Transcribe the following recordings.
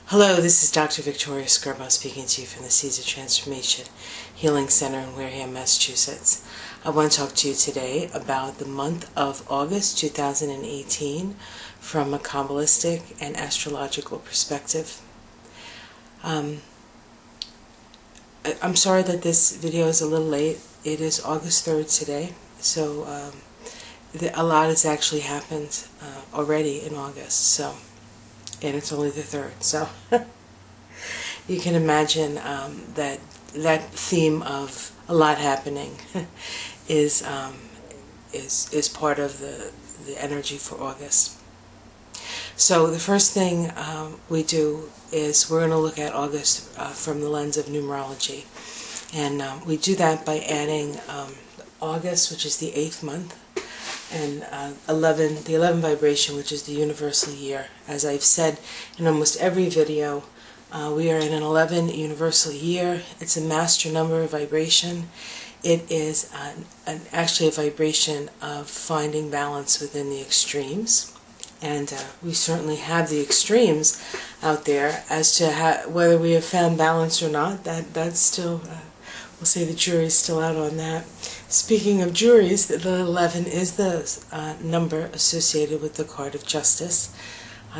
Hello, this is Dr. Victoria Skirbo speaking to you from the Seeds of Transformation Healing Center in Wareham, Massachusetts. I want to talk to you today about the month of August 2018 from a Kabbalistic and astrological perspective. I'm sorry that this video is a little late. It is August 3rd today, so a lot has actually happened already in August, and it's only the 3rd, so you can imagine that theme of a lot happening is part of the energy for August. So the first thing we do is we're going to look at August from the lens of numerology, and we do that by adding August, which is the 8th month, and the 11 vibration, which is the universal year. As I've said in almost every video, we are in an 11 universal year. It's a master number vibration. It is actually a vibration of finding balance within the extremes. And we certainly have the extremes out there. As to whether we have found balance or not, that's still, we'll say the jury's still out on that. Speaking of juries, the 11 is the number associated with the card of justice,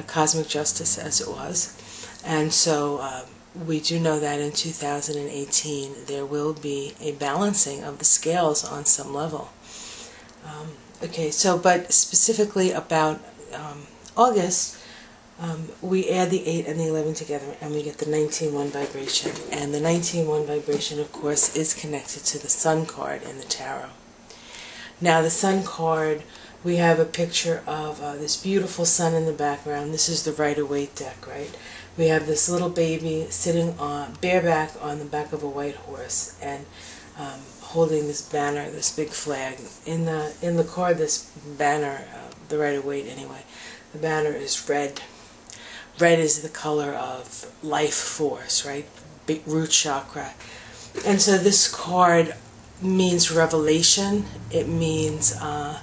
cosmic justice as it was. And so we do know that in 2018 there will be a balancing of the scales on some level. Okay, so but specifically about August, we add the 8 and the 11 together and we get the 19-1 vibration. And the 19-1 vibration, of course, is connected to the Sun card in the tarot. Now the Sun card, we have a picture of this beautiful sun in the background. This is the Rider-Waite deck, right? We have this little baby sitting on bareback on the back of a white horse and holding this banner, this big flag. In the card, this banner, the Rider-Waite anyway, the banner is red. Red is the color of life force, right? Big root chakra. And so this card means revelation. It means a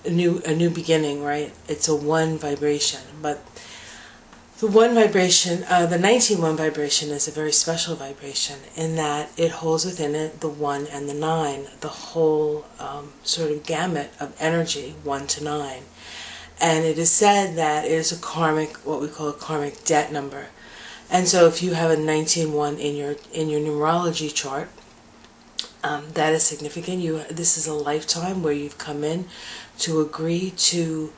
new beginning, right? It's a 1 vibration. But the 1 vibration, the 19-1 vibration is a very special vibration in that it holds within it the 1 and the 9, the whole sort of gamut of energy, 1 to 9. And it is said that it is a karmic, what we call a karmic debt number. And so if you have a 19-1 in your numerology chart, that is significant. This is a lifetime where you've come in to agree to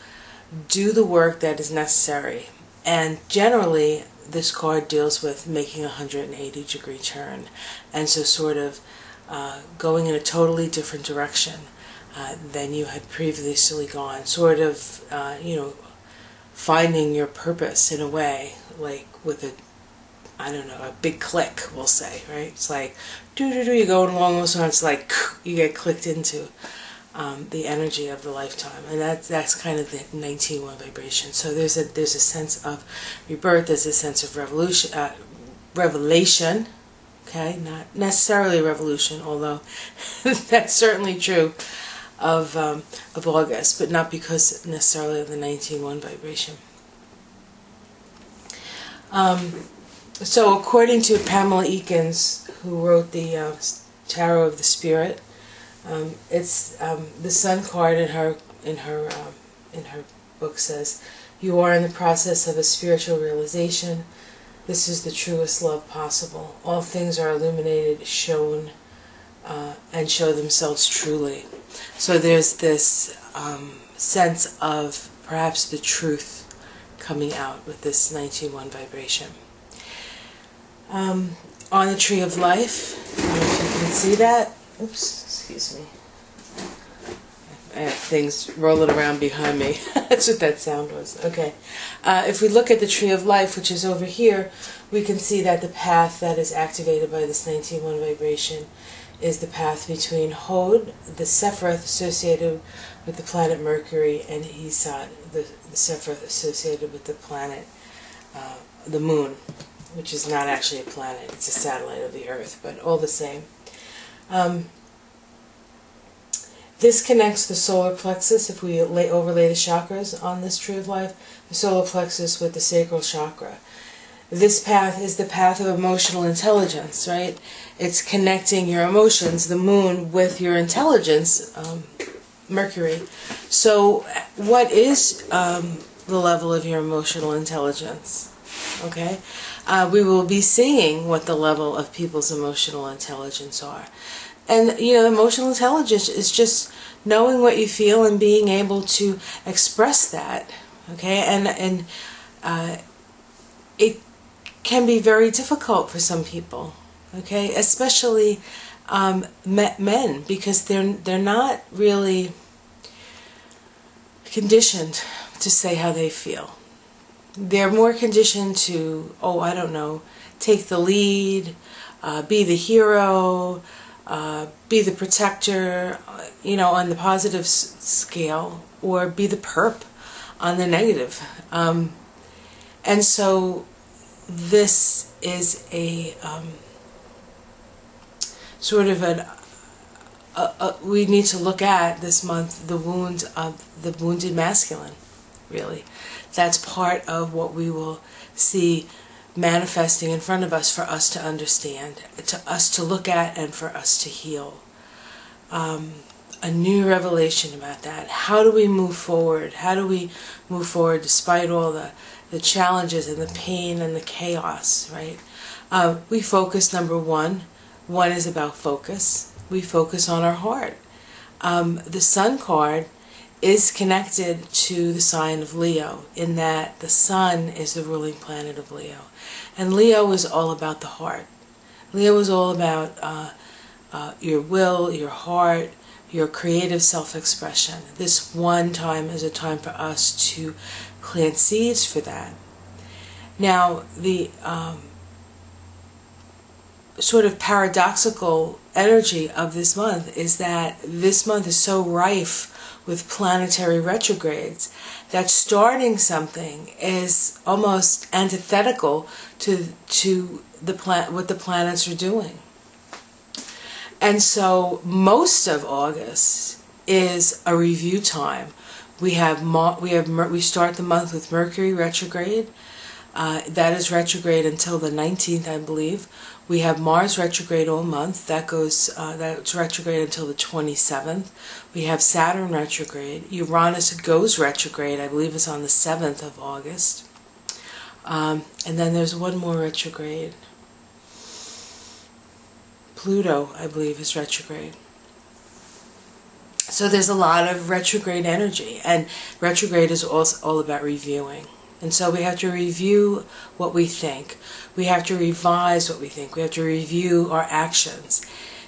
do the work that is necessary. And generally, this card deals with making a 180-degree turn. And so sort of going in a totally different direction than you had previously gone, sort of, finding your purpose in a way, like with a big click, we'll say, right? It's like, you're going along with someone, it's like, you get clicked into the energy of the lifetime, and that's kind of the 19-1 vibration. So there's a sense of rebirth, there's a sense of revelation, okay, not necessarily revolution, although that's certainly true of August, but not because necessarily of the 19-1 vibration. So according to Pamela Eakins, who wrote the Tarot of the Spirit, it's the Sun card in her book says, "You are in the process of a spiritual realization. This is the truest love possible. All things are illuminated, shown, and show themselves truly." So there's this sense of perhaps the truth coming out with this 19-1 vibration. On the Tree of Life, I don't know if you can see that. Oops, excuse me. I have things rolling around behind me. That's what that sound was. Okay. If we look at the Tree of Life, which is over here, we can see that the path that is activated by this 19-1 vibration is the path between Hod, the Sephiroth associated with the planet Mercury, and Esad, the Sephiroth associated with the planet, the Moon, which is not actually a planet, it's a satellite of the Earth, but all the same. This connects the solar plexus, if we overlay the chakras on this Tree of Life, the solar plexus with the sacral chakra. this path is the path of emotional intelligence, right? It's connecting your emotions, the moon, with your intelligence, Mercury. So what is the level of your emotional intelligence? Okay? We will be seeing what the level of people's emotional intelligence are. And, emotional intelligence is just knowing what you feel and being able to express that. Okay? And it can be very difficult for some people. Okay? Especially men, because they're not really conditioned to say how they feel. They're more conditioned to, take the lead, be the hero, be the protector, on the positive scale, or be the perp on the negative. And so this is a sort of we need to look at this month the wound of the wounded masculine, really. That's part of what we will see manifesting in front of us for us to understand, to us to look at, and for us to heal. A new revelation about that. How do we move forward? How do we move forward despite all the challenges and the pain and the chaos, right? We focus, number one. One is about focus. We focus on our heart. The Sun card is connected to the sign of Leo, in that the Sun is the ruling planet of Leo. And Leo is all about the heart. Leo is all about your will, your heart, your creative self-expression. This one time is a time for us to plant seeds for that. Now, the sort of paradoxical energy of this month is that this month is so rife with planetary retrogrades that starting something is almost antithetical to what the planets are doing. And so most of August is a review time. We start the month with Mercury retrograde. That is retrograde until the 19th, I believe. We have Mars retrograde all month. That's retrograde until the 27th. We have Saturn retrograde. Uranus goes retrograde, I believe it's on the 7th of August. And then there's one more retrograde. Pluto, I believe, is retrograde. So there's a lot of retrograde energy, and retrograde is also all about reviewing. And so we have to review what we think. We have to revise what we think. We have to review our actions.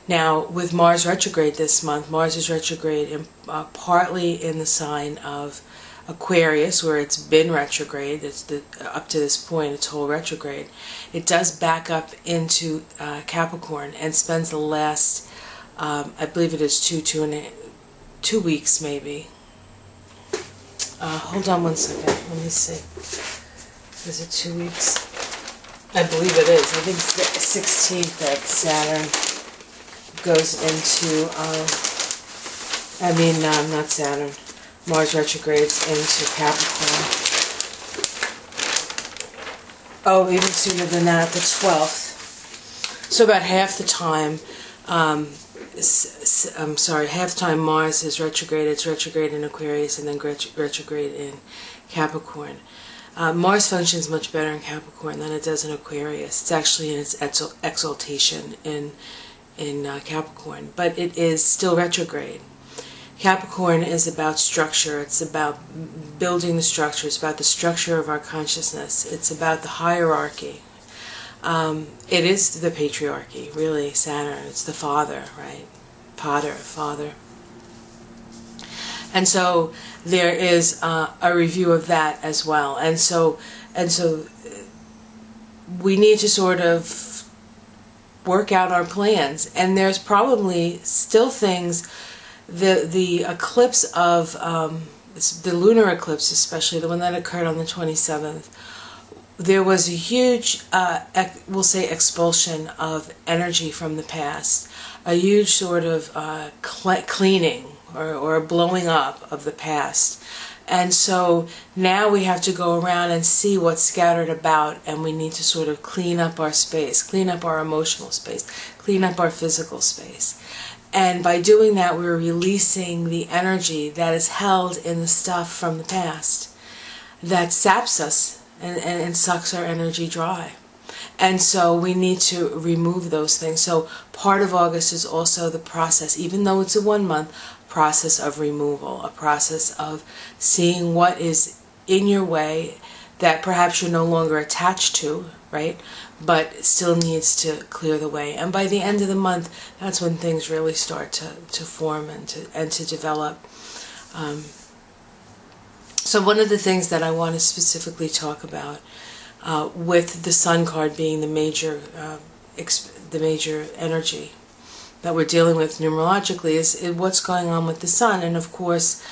Now, with Mars retrograde this month, Mars is retrograde partly in the sign of Aquarius, where it's been retrograde. Up to this point, it's whole retrograde. It does back up into Capricorn and spends the last, I believe it is 2 weeks maybe. Hold on one second. Let me see. Is it 2 weeks? I believe it is. I think it's the 16th that Saturn goes into, not Saturn. Mars retrogrades into Capricorn. Oh, even sooner than that, the 12th. So about half the time, half the time Mars is retrograde. It's retrograde in Aquarius and then retrograde in Capricorn. Mars functions much better in Capricorn than it does in Aquarius. It's actually in its exaltation in Capricorn, but it is still retrograde. Capricorn is about structure. It's about building the structure. It's about the structure of our consciousness. It's about the hierarchy. It is the patriarchy, really, Saturn. It's the father, right? Father. And so there is a review of that as well. And so we need to sort of work out our plans. And there's probably still things. The eclipse of the lunar eclipse, especially the one that occurred on the 27th, there was a huge, we'll say, expulsion of energy from the past, a huge sort of cleaning or blowing up of the past. And so now we have to go around and see what's scattered about, and we need to sort of clean up our space, clean up our emotional space, clean up our physical space. And by doing that, we're releasing the energy that is held in the stuff from the past that saps us and sucks our energy dry. And so we need to remove those things. So part of August is also the process, even though it's a 1 month, process of removal, a process of seeing what is in your way that perhaps you're no longer attached to, right? But still needs to clear the way. And by the end of the month, that's when things really start to form and to develop. So one of the things that I want to specifically talk about, with the Sun card being the major energy that we're dealing with numerologically, is what's going on with the Sun. And of course,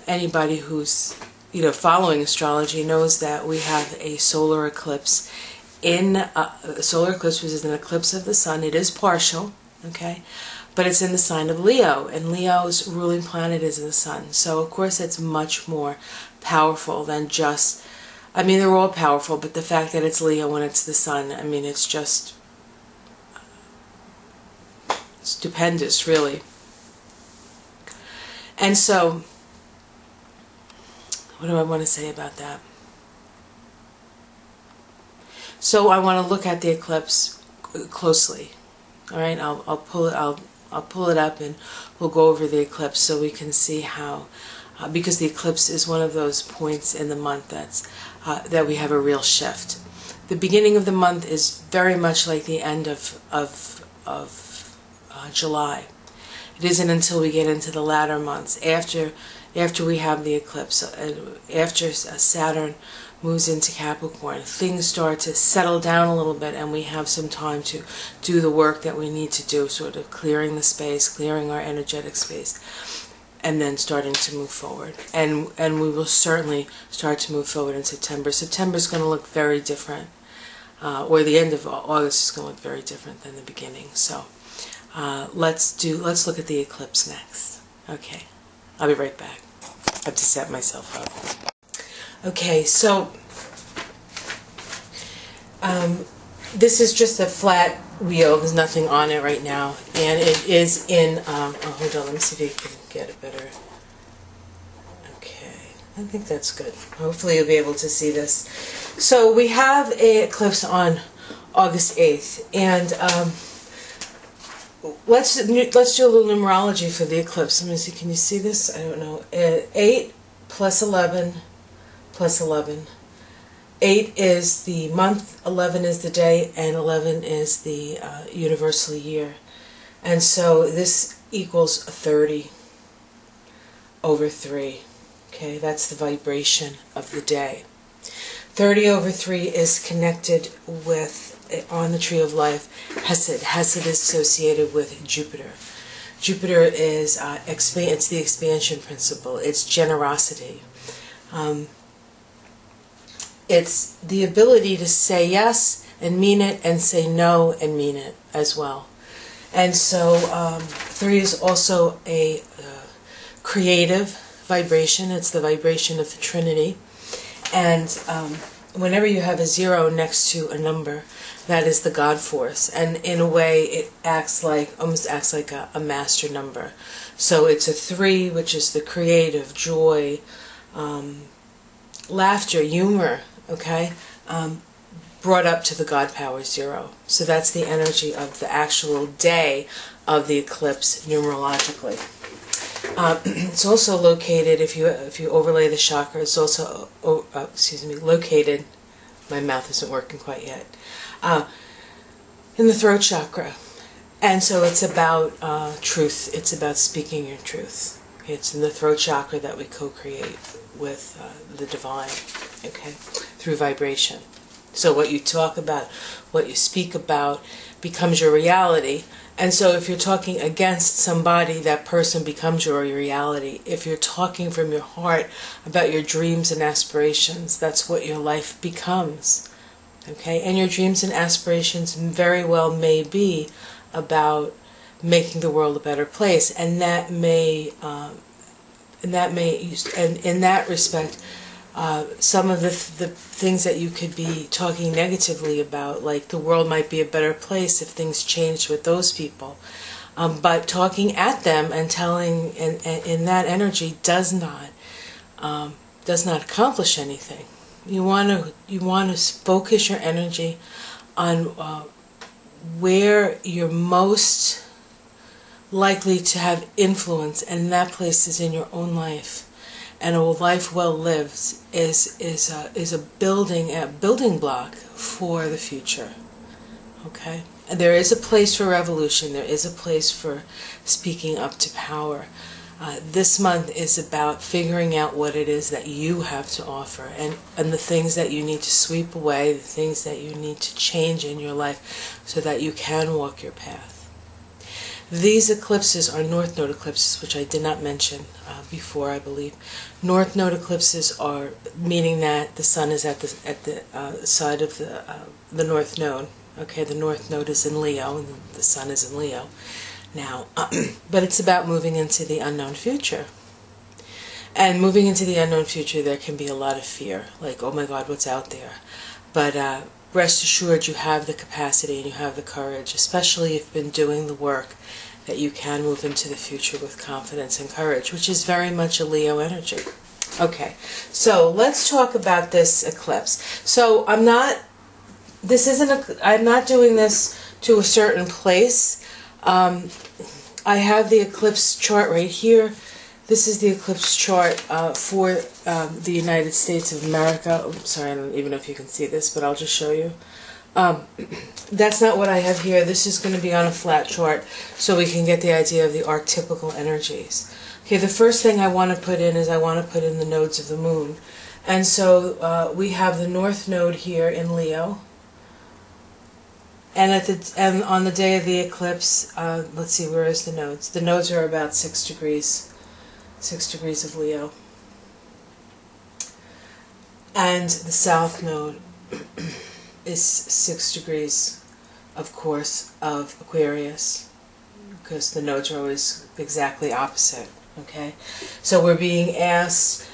anybody who's following astrology knows that we have a solar eclipse. A solar eclipse, which is an eclipse of the Sun. It is partial, okay, but it's in the sign of Leo, and Leo's ruling planet is the Sun. So of course it's much more powerful than just, I mean, they're all powerful, but the fact that it's Leo when it's the Sun, I mean, it's just stupendous, really. And so, what do I want to say about that? So I want to look at the eclipse closely. All right, I'll pull it up, and we'll go over the eclipse so we can see how, because the eclipse is one of those points in the month that we have a real shift. The beginning of the month is very much like the end of July. It isn't until we get into the latter months, after we have the eclipse, after Saturn moves into Capricorn, things start to settle down a little bit, and we have some time to do the work that we need to do, sort of clearing the space, clearing our energetic space, and then starting to move forward. And we will certainly start to move forward in September. September is going to look very different, or the end of August is going to look very different than the beginning. So let's look at the eclipse next. Okay, I'll be right back. I have to set myself up. Okay, so this is just a flat wheel. There's nothing on it right now, and it is in. Hold on, let me see if you can get it better. Okay, I think that's good. Hopefully, you'll be able to see this. So we have an eclipse on August 8th, and let's do a little numerology for the eclipse. Let me see. Can you see this? I don't know. 8 plus 11. Plus 11. 8 is the month, 11 is the day, and 11 is the universal year. And so this equals 30 over 3. Okay, that's the vibration of the day. 30 over 3 is connected with, on the tree of life, Hesed. Hesed is associated with Jupiter. Jupiter is, it's the expansion principle. It's generosity. It's the ability to say yes and mean it, and say no and mean it as well. And so 3 is also a creative vibration. It's the vibration of the Trinity. And whenever you have a 0 next to a number, that is the God force. And in a way, it almost acts like a master number. So it's a 3, which is the creative, joy, laughter, humor, okay, brought up to the God power 0. So that's the energy of the actual day of the eclipse numerologically. It's also located, if you overlay the chakra, it's also located. My mouth isn't working quite yet. In the throat chakra, and so it's about truth. It's about speaking your truth. It's in the throat chakra that we co-create with the divine, okay, through vibration. So what you talk about, what you speak about, becomes your reality. And so if you're talking against somebody, that person becomes your reality. If you're talking from your heart about your dreams and aspirations, that's what your life becomes. Okay? And your dreams and aspirations very well may be about making the world a better place. And that may and that may, and in that respect, some of the things that you could be talking negatively about, like the world might be a better place if things changed with those people, but talking at them and telling in that energy does not accomplish anything. You want to focus your energy on where you're most likely to have influence, and that place is in your own life. And a life well lived is a building block for the future. Okay? And there is a place for revolution. There is a place for speaking up to power. This month is about figuring out what it is that you have to offer, and the things that you need to sweep away, the things that you need to change in your life so that you can walk your path. These eclipses are North Node eclipses, which I did not mention before, I believe. North Node eclipses are meaning that the sun is at the side of the North Node. Okay, the North Node is in Leo, and the sun is in Leo. Now, but it's about moving into the unknown future. And moving into the unknown future, there can be a lot of fear, like, oh my God, what's out there? But rest assured, you have the capacity and you have the courage, especially if you've been doing the work, that you can move into the future with confidence and courage, which is very much a Leo energy. Okay, so let's talk about this eclipse. So I'm not doing this to a certain place. I have the eclipse chart right here. This is the eclipse chart for the United States of America. Oh, sorry, I don't even know if you can see this, but I'll just show you. That's not what I have here. This is going to be on a flat chart so we can get the idea of the archetypical energies. Okay, the first thing I want to put in is I want to put in the nodes of the moon. And so we have the North Node here in Leo. And on the day of the eclipse, let's see, where is the nodes? The nodes are about 6 degrees of Leo. And the South Node is 6 degrees, of course, of Aquarius, because the nodes are always exactly opposite. Okay, so we're being asked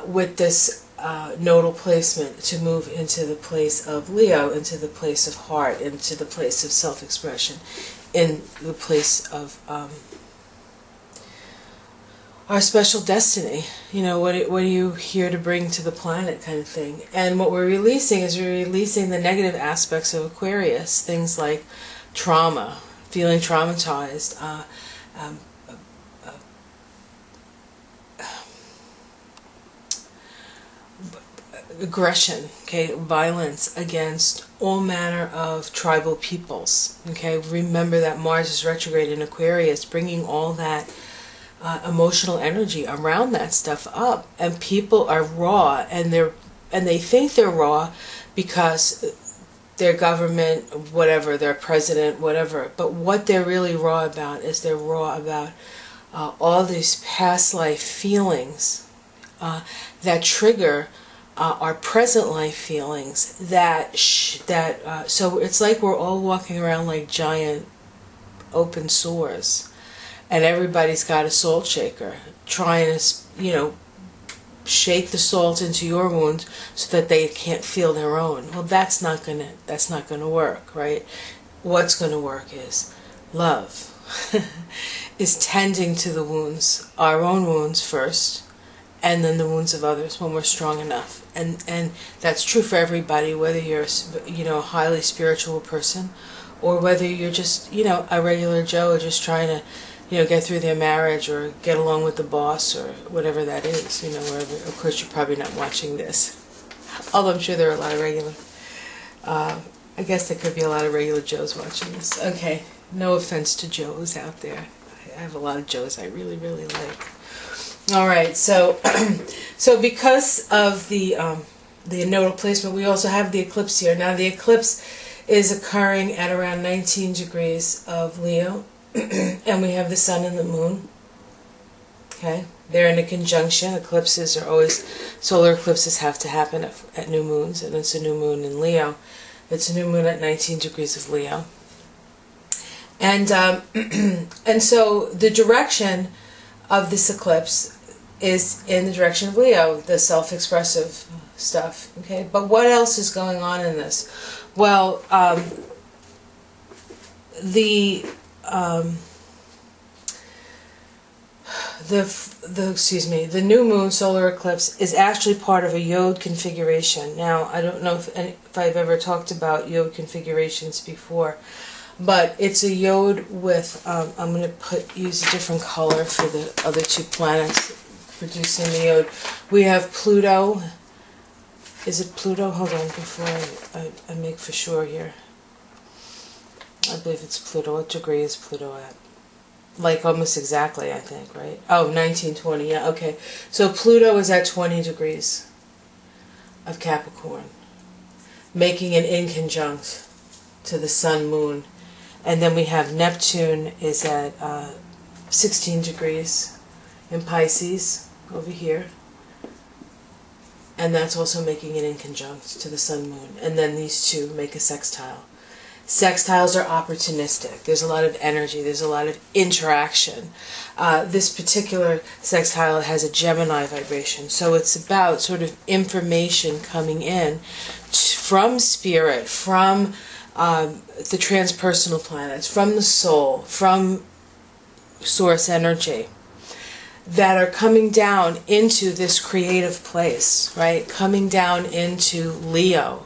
with this nodal placement to move into the place of Leo, into the place of heart, into the place of self-expression, in the place of our special destiny. You know, what are you here to bring to the planet, kind of thing. And what we're releasing is we're releasing the negative aspects of Aquarius, things like trauma, feeling traumatized, aggression, okay, violence against all manner of tribal peoples. Okay, remember that Mars is retrograde in Aquarius, bringing all that emotional energy around that stuff up, and people are raw, and they think they're raw because their government, whatever, their president, whatever. But what they're really raw about is they're raw about all these past life feelings that trigger our present life feelings. So it's like we're all walking around like giant open sores, and everybody's got a salt shaker trying to, shake the salt into your wound so that they can't feel their own. Well, that's not gonna work, right? What's gonna work is love, is tending to the wounds, our own wounds first, and then the wounds of others when we're strong enough. And that's true for everybody, whether you're a highly spiritual person, or whether you're just a regular Joe just trying to get through their marriage or get along with the boss or whatever that is. Wherever. Of course, you're probably not watching this, although I'm sure there are a lot of regular. I guess there could be a lot of regular Joes watching this. Okay, no offense to Joes out there. I have a lot of Joes I really, really like. All right, so so because of the nodal placement, we also have the eclipse here. Now the eclipse is occurring at around 19 degrees of Leo, and we have the sun and the moon. Okay, they're in a conjunction. Eclipses are always, solar eclipses have to happen at new moons, and it's a new moon in Leo. It's a new moon at 19 degrees of Leo, and and so the direction of this eclipse is in the direction of Leo, the self-expressive stuff. Okay, but what else is going on in this? Well, the new moon solar eclipse is actually part of a yod configuration. Now, I don't know if I've ever talked about yod configurations before, but it's a yod with, I'm going to use a different color for the other two planets producing the yod. We have Pluto. Is it Pluto? Hold on, before I make for sure here. I believe it's Pluto. What degree is Pluto at? Like almost exactly, I think, right? Oh, 1920, yeah, okay. So Pluto is at 20 degrees of Capricorn, making an inconjunct to the Sun, Moon. And then we have Neptune is at 16 degrees in Pisces, over here. And that's also making an inconjunct to the Sun, Moon. And then these two make a sextile. Sextiles are opportunistic. There's a lot of energy. There's a lot of interaction. This particular sextile has a Gemini vibration. So it's about sort of information coming in from spirit, from the transpersonal planets, from the soul, from source energy, that are coming down into this creative place, right? Coming down into Leo.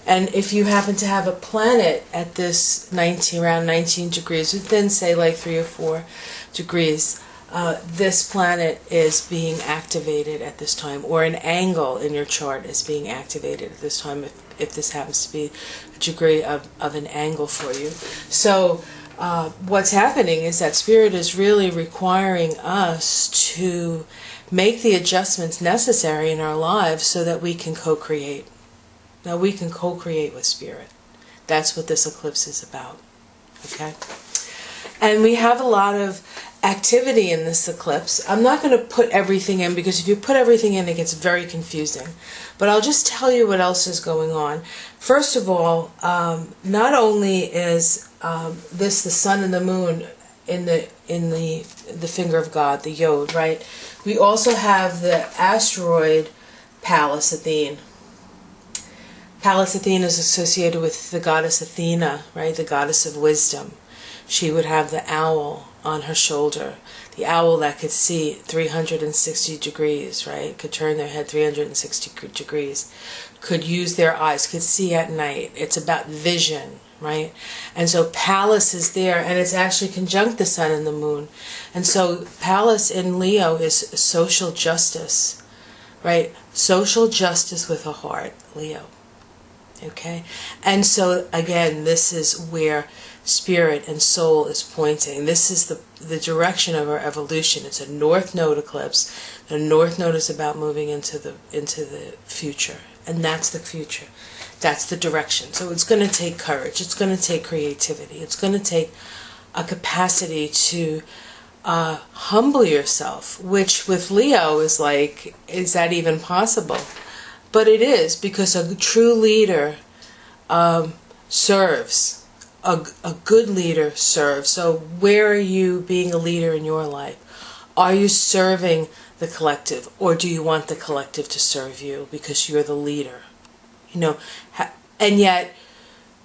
And if you happen to have a planet at this around 19 degrees, within say like 3 or 4 degrees, this planet is being activated at this time, or an angle in your chart is being activated at this time, if this happens to be a degree of an angle for you. So what's happening is that Spirit is really requiring us to make the adjustments necessary in our lives so that we can co-create. Now we can co-create with Spirit. That's what this eclipse is about. Okay? And we have a lot of activity in this eclipse. I'm not going to put everything in, because if you put everything in, it gets very confusing. But I'll just tell you what else is going on. First of all, not only is this the sun and the moon in the finger of God, the yod, right? We also have the asteroid Pallas Athene. Pallas Athene is associated with the goddess Athena, right? The goddess of wisdom. She would have the owl on her shoulder. The owl that could see 360 degrees, right? Could turn their head 360 degrees. Could use their eyes, could see at night. It's about vision, right? And so Pallas is there, and it's actually conjunct the sun and the moon. And so Pallas in Leo is social justice, right? Social justice with a heart, Leo. Okay? And so, again, this is where Spirit and soul is pointing. This is the direction of our evolution. It's a North Node eclipse. The North Node is about moving into the future. And that's the future. That's the direction. So it's going to take courage. It's going to take creativity. It's going to take a capacity to humble yourself, which with Leo is like, is that even possible? But it is, because a true leader serves. A good leader serves. So where are you being a leader in your life? Are you serving the collective, or do you want the collective to serve you because you're the leader? You know, and yet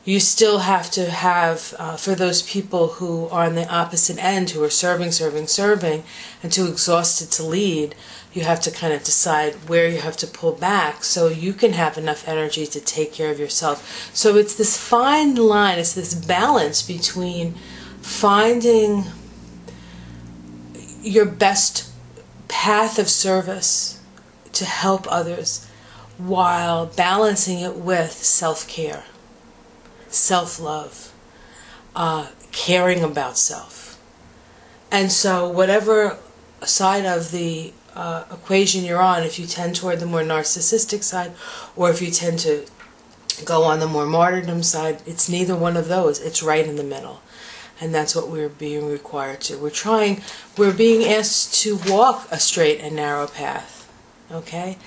you still have to have, for those people who are on the opposite end, who are serving, and too exhausted to lead, you have to kind of decide where you have to pull back so you can have enough energy to take care of yourself. So it's this fine line, it's this balance between finding your best path of service to help others while balancing it with self-care, self-love, caring about self. And so whatever side of the equation you're on, if you tend toward the more narcissistic side, or if you tend to go on the more martyrdom side, it's neither one of those. It's right in the middle. And that's what we're being required to. We're being asked to walk a straight and narrow path. Okay?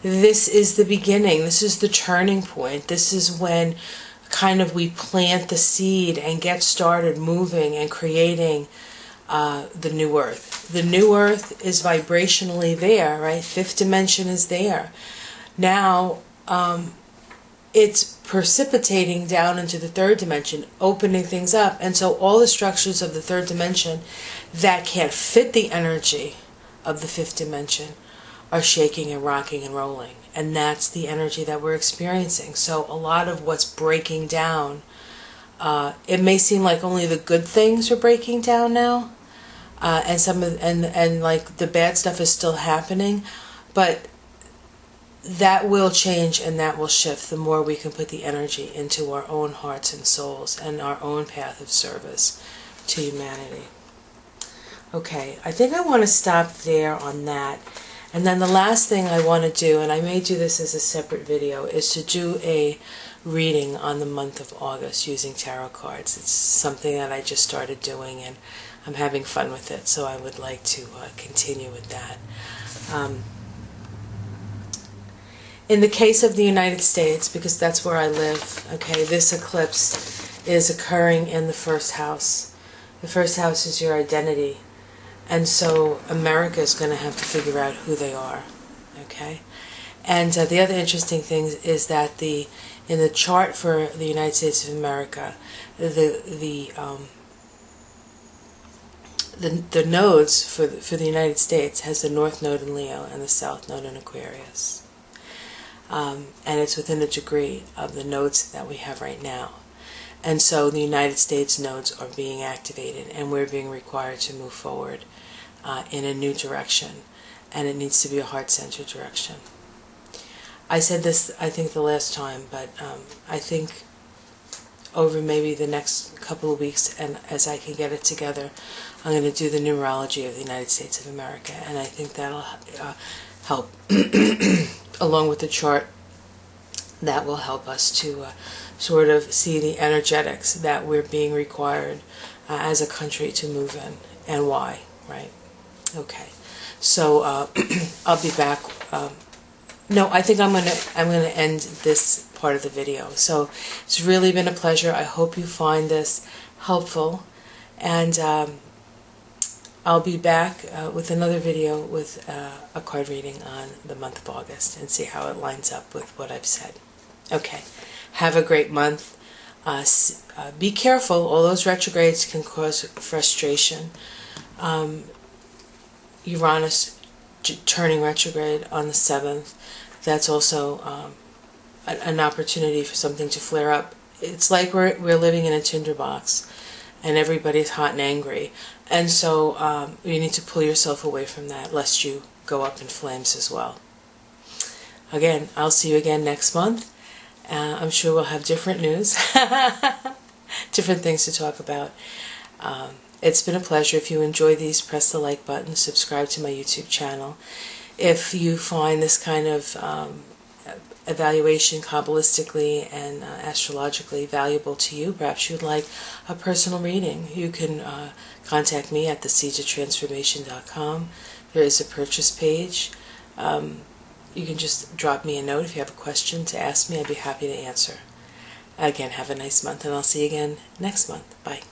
This is the beginning. This is the turning point. This is when kind of we plant the seed and get started moving and creating the new earth. The new earth is vibrationally there, right? Fifth dimension is there. Now, it's precipitating down into the third dimension, opening things up. And so all the structures of the third dimension that can't fit the energy of the fifth dimension are shaking and rocking and rolling. And that's the energy that we're experiencing. So a lot of what's breaking down, it may seem like only the good things are breaking down now, and some of and like the bad stuff is still happening, but that will change and that will shift the more we can put the energy into our own hearts and souls and our own path of service to humanity. Okay, I think I want to stop there on that. And then the last thing I want to do, and I may do this as a separate video, is to do a reading on the month of August using tarot cards. It's something that I just started doing and I'm having fun with it, so I would like to continue with that. In the case of the United States, because that's where I live, okay, this eclipse is occurring in the first house. The first house is your identity. And so America is going to have to figure out who they are, okay? And the other interesting thing is that in the chart for the United States of America, the nodes for the United States has the North Node in Leo and the South Node in Aquarius. And it's within a degree of the nodes that we have right now. And so the United States nodes are being activated and we're being required to move forward in a new direction. And it needs to be a heart-centered direction. I said this, I think, the last time, but I think over maybe the next couple of weeks, and as I can get it together, I'm going to do the numerology of the United States of America. And I think that'll help, along with the chart, that will help us to sort of see the energetics that we're being required as a country to move in, and why, right? Okay, so I'll be back. No, I think I'm gonna end this part of the video. So it's really been a pleasure. I hope you find this helpful, and I'll be back with another video with a card reading on the month of August and see how it lines up with what I've said. Okay, have a great month. Be careful. All those retrogrades can cause frustration. Uranus turning retrograde on the 7th. That's also an opportunity for something to flare up. It's like we're living in a tinderbox and everybody's hot and angry. And so you need to pull yourself away from that lest you go up in flames as well. Again, I'll see you again next month. I'm sure we'll have different news, different things to talk about. It's been a pleasure. If you enjoy these, press the like button, subscribe to my YouTube channel. If you find this kind of evaluation Kabbalistically and astrologically valuable to you, perhaps you'd like a personal reading, you can contact me at theseedsoftransformation.com. There is a purchase page. You can just drop me a note if you have a question to ask me. I'd be happy to answer. Again, have a nice month, and I'll see you again next month. Bye.